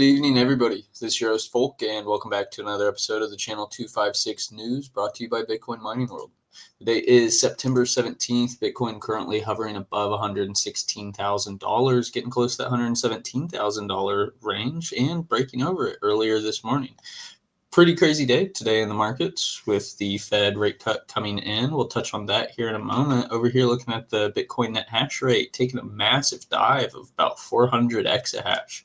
evening, everybody. This is your host, Folk, and welcome back to another episode of the Channel 256 News, brought to you by Bitcoin Mining World. Today is September 17th. Bitcoin currently hovering above $116,000, getting close to that $117,000 range, and breaking over it earlier this morning. Pretty crazy day today in the markets with the Fed rate cut coming in. We'll touch on that here in a moment. Over here, looking at the Bitcoin net hash rate, taking a massive dive of about 400 exahash.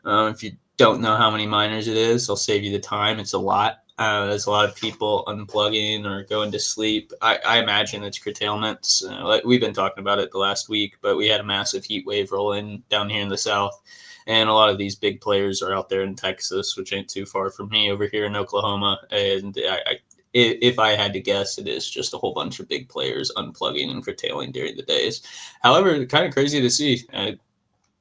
If you don't know how many miners it is, I'll save you the time. It's a lot. There's a lot of people unplugging or going to sleep. I imagine it's curtailments. Like we've been talking about it the last week, but we had a massive heat wave roll in down here in the south. And a lot of these big players are out there in Texas, which ain't too far from me, over here in Oklahoma. And if I had to guess, it is just a whole bunch of big players unplugging and curtailing during the days. However, kind of crazy to see.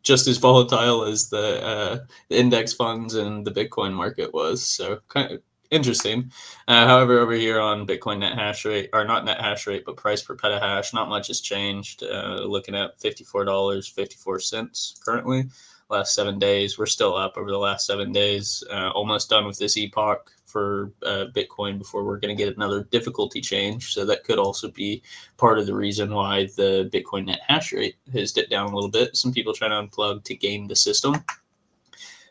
Just as volatile as the index funds and the Bitcoin market was. So kind of interesting. However, over here on Bitcoin net hash rate, or not net hash rate, but price per petahash, not much has changed. Looking at $54.54 currently. Last 7 days, we're still up over the last 7 days. Almost done with this epoch for Bitcoin before we're going to get another difficulty change. So that could also be part of the reason why the Bitcoin net hash rate has dipped down a little bit. Some people trying to unplug to game the system.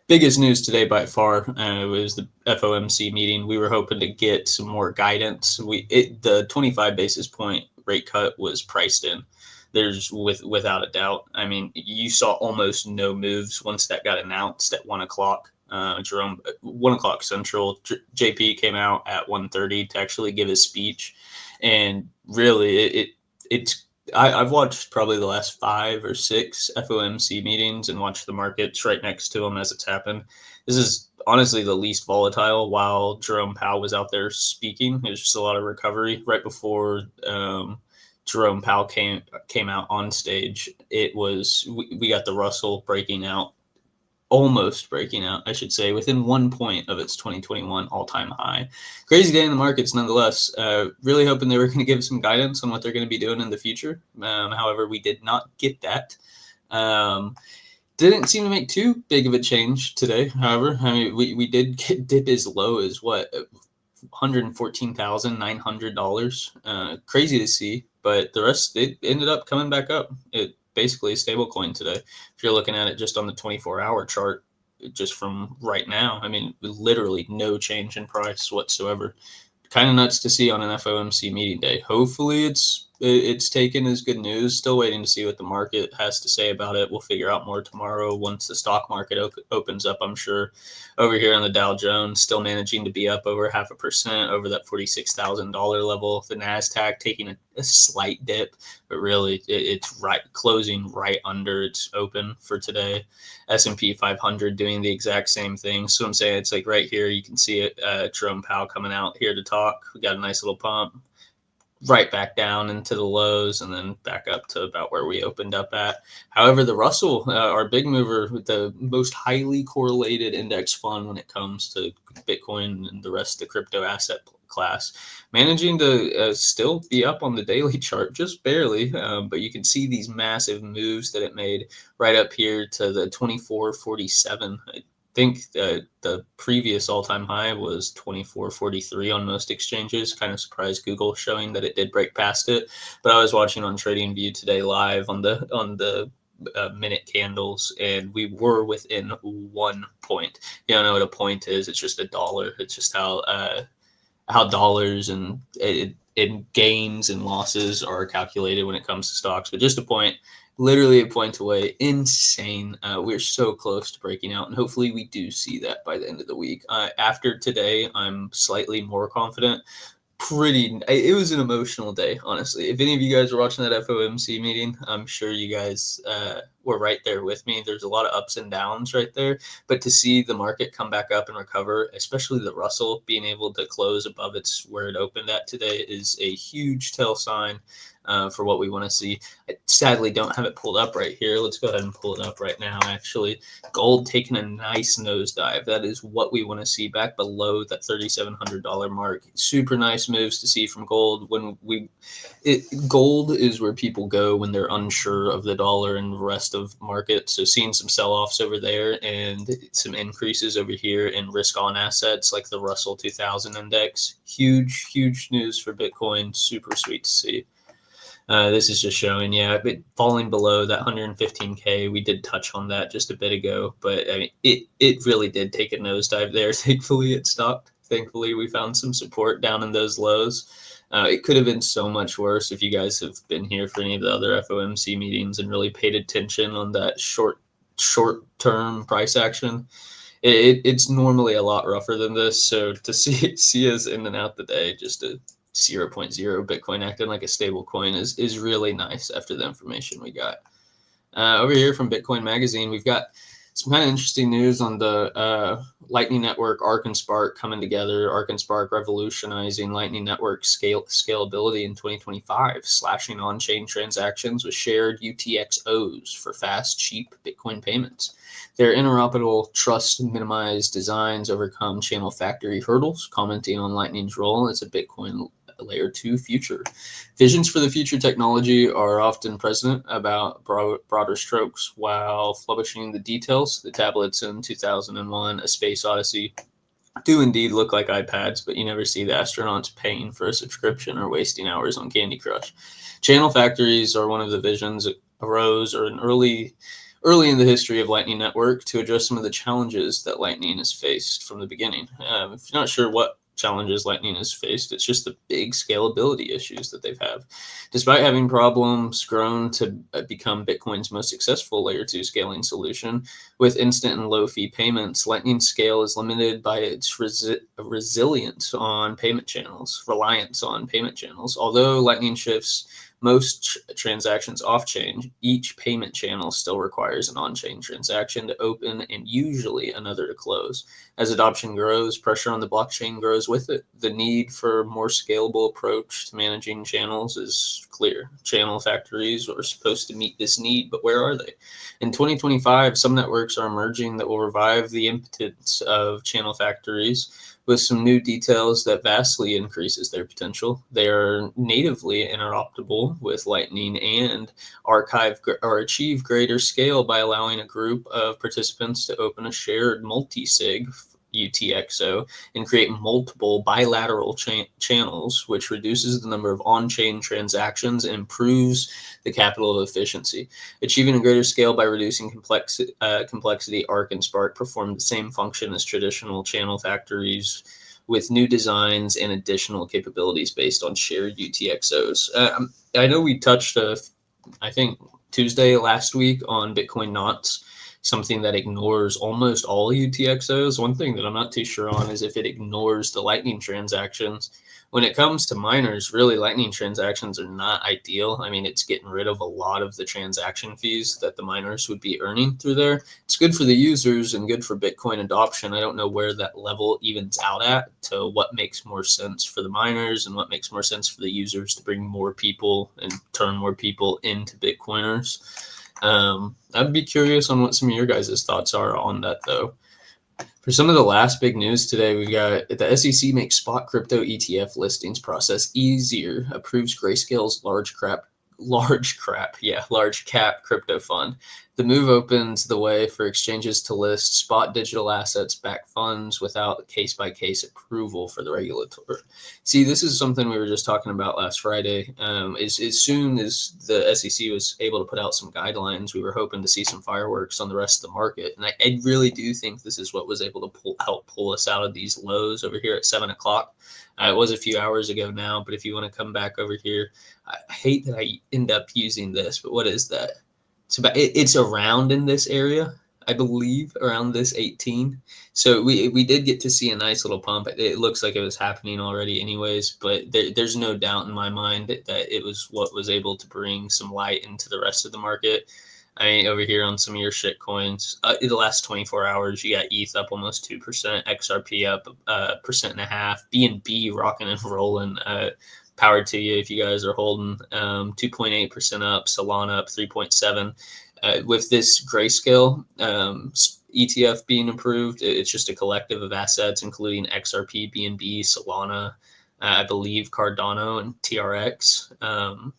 Biggest news today by far was the FOMC meeting. We were hoping to get some more guidance. The 25 basis point rate cut was priced in. There's without a doubt. I mean, you saw almost no moves once that got announced at 1 o'clock. 1 o'clock Central. JP came out at 1:30 to actually give his speech, and really, I've watched probably the last 5 or 6 FOMC meetings and watched the markets right next to them as it's happened. This is honestly the least volatile while Jerome Powell was out there speaking. There's just a lot of recovery right before Jerome Powell came out on stage. It was we got the Russell almost breaking out, I should say, within 1 point of its 2021 all-time high. Crazy day in the markets, nonetheless. Really hoping they were going to give some guidance on what they're going to be doing in the future. However, we did not get that. Didn't seem to make too big of a change today. However, I mean, we did dip as low as what, $114,900. Crazy to see. But the rest, it ended up coming back up. It basically a stable coin today. If you're looking at it just on the 24-hour chart, just from right now, I mean, literally no change in price whatsoever. Kind of nuts to see on an FOMC meeting day. Hopefully it's taken as good news. Still waiting to see what the market has to say about it. We'll figure out more tomorrow once the stock market opens up, I'm sure. Over here on the Dow Jones, still managing to be up over 0.5% over that $46,000 level. The NASDAQ taking a slight dip, but really it's closing right under its open for today. S&P 500 doing the exact same thing. So I'm saying it's like right here, you can see it. Jerome Powell coming out here to talk. We got a nice little pump. Right back down into the lows and then back up to about where we opened up at. However, the Russell, our big mover, with the most highly correlated index fund when it comes to Bitcoin and the rest of the crypto asset class, managing to still be up on the daily chart, just barely. But you can see these massive moves that it made right up here to the 2447. I think the previous all-time high was 2443 on most exchanges. Kind of surprised Google showing that it did break past it. But I was watching on TradingView today live on the minute candles, and we were within 1 point. You don't know what a point is. It's just a dollar. It's just how dollars and gains and losses are calculated when it comes to stocks. But just a point. Literally a point away. Insane. We're so close to breaking out, and hopefully we do see that by the end of the week. After today, I'm slightly more confident. It was an emotional day, honestly. If any of you guys were watching that FOMC meeting, I'm sure you guys were right there with me. There's a lot of ups and downs right there, but to see the market come back up and recover, especially the Russell being able to close above where it opened at today, is a huge tell sign for what we want to see. I sadly don't have it pulled up right here. Let's go ahead and pull it up right now, actually. Gold taking a nice nosedive. That is what we want to see back below that $3,700 mark. Super nice moves to see from gold. Gold is where people go when they're unsure of the dollar and the rest of market. So seeing some sell-offs over there and some increases over here in risk-on assets like the Russell 2000 index. Huge news for Bitcoin. Super sweet to see. This is just showing, but falling below that 115K. We did touch on that just a bit ago, but I mean, it really did take a nosedive there. Thankfully, it stopped. Thankfully, we found some support down in those lows. It could have been so much worse if you guys have been here for any of the other FOMC meetings and really paid attention on that short-term price action. It's normally a lot rougher than this. So to see us in and out the day, just a 0.0 Bitcoin acting like a stable coin is really nice after the information we got. Over here from Bitcoin Magazine, we've got some kind of interesting news on the Lightning Network, Arc and Spark coming together. Arc and Spark revolutionizing Lightning Network scalability in 2025, slashing on-chain transactions with shared UTXOs for fast, cheap Bitcoin payments. Their interoperable, trust-minimized designs overcome channel factory hurdles, commenting on Lightning's role as a Bitcoin layer 2 future. Visions for the future technology are often present about broader strokes while flourishing the details. The tablets in 2001, A Space Odyssey, do indeed look like iPads, but you never see the astronauts paying for a subscription or wasting hours on Candy Crush. Channel factories are one of the visions that arose early in the history of Lightning Network to address some of the challenges that Lightning has faced from the beginning. If you're not sure what challenges Lightning has faced, it's just the big scalability issues that they've had. Despite having problems, grown to become Bitcoin's most successful layer 2 scaling solution with instant and low fee payments. Lightning's scale is limited by its reliance on payment channels. Although Lightning shifts most transactions off-chain, each payment channel still requires an on-chain transaction to open and usually another to close. As adoption grows, pressure on the blockchain grows with it. The need for a more scalable approach to managing channels is clear. Channel factories are supposed to meet this need, but where are they? In 2025, some networks are emerging that will revive the impotence of channel factories with some new details that vastly increases their potential. They are natively interoperable with Lightning and achieve greater scale by allowing a group of participants to open a shared multi-sig UTXO and create multiple bilateral channels, which reduces the number of on-chain transactions and improves the capital efficiency. Achieving a greater scale by reducing complexity, Arc and Spark perform the same function as traditional channel factories with new designs and additional capabilities based on shared UTXOs. I know we touched, I think, Tuesday last week on Bitcoin Knots, something that ignores almost all UTXOs. One thing that I'm not too sure on is if it ignores the Lightning transactions. When it comes to miners, really, Lightning transactions are not ideal. I mean, it's getting rid of a lot of the transaction fees that the miners would be earning through there. It's good for the users and good for Bitcoin adoption. I don't know where that level evens out at to what makes more sense for the miners and what makes more sense for the users to bring more people and turn more people into Bitcoiners. I'd be curious on what some of your guys' thoughts are on that, though. For some of the last big news today, we got the SEC makes spot crypto ETF listings process easier, approves Grayscale's large cap crypto fund. The move opens the way for exchanges to list spot digital assets backed funds without case-by-case approval for the regulator. See, this is something we were just talking about last Friday. As soon as the SEC was able to put out some guidelines, we were hoping to see some fireworks on the rest of the market. And I really do think this is what was able to help pull us out of these lows over here at 7 o'clock. It was a few hours ago now, but if you want to come back over here, I hate that I end up using this, but what is that? It's around in this area, I believe, around this 18. So we did get to see a nice little pump. It looks like it was happening already anyways, but there's no doubt in my mind that it was what was able to bring some light into the rest of the market. I mean, over here on some of your shit coins, in the last 24 hours, you got ETH up almost 2%, XRP up 1.5%, BNB rocking and rolling. Power to you if you guys are holding. 2.8% up, Solana up 3.7%. With this Grayscale ETF being approved, it's just a collective of assets, including XRP, BNB, Solana, I believe Cardano and TRX.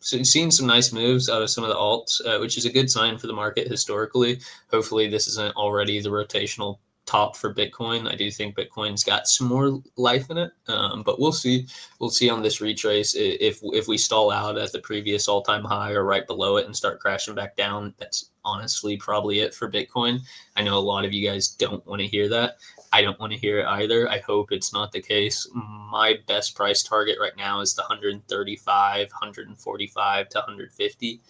So you've seen some nice moves out of some of the alts, which is a good sign for the market historically. Hopefully this isn't already the rotational top for Bitcoin. I do think Bitcoin's got some more life in it, but we'll see. We'll see on this retrace if we stall out at the previous all-time high or right below it and start crashing back down. That's honestly probably it for Bitcoin. I know a lot of you guys don't want to hear that. I don't want to hear it either. I hope it's not the case. My best price target right now is the 135, 145 to 150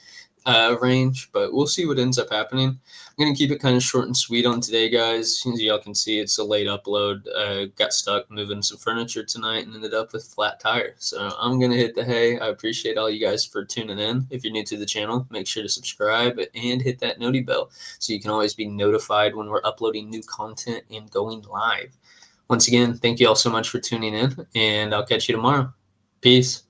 range, but we'll see what ends up happening. I'm going to keep it kind of short and sweet on today, guys. As y'all can see, it's a late upload. Got stuck moving some furniture tonight and ended up with flat tire. So I'm going to hit the hay. I appreciate all you guys for tuning in. If you're new to the channel, make sure to subscribe and hit that noti bell so you can always be notified when we're uploading new content and going live. Once again, thank you all so much for tuning in, and I'll catch you tomorrow. Peace.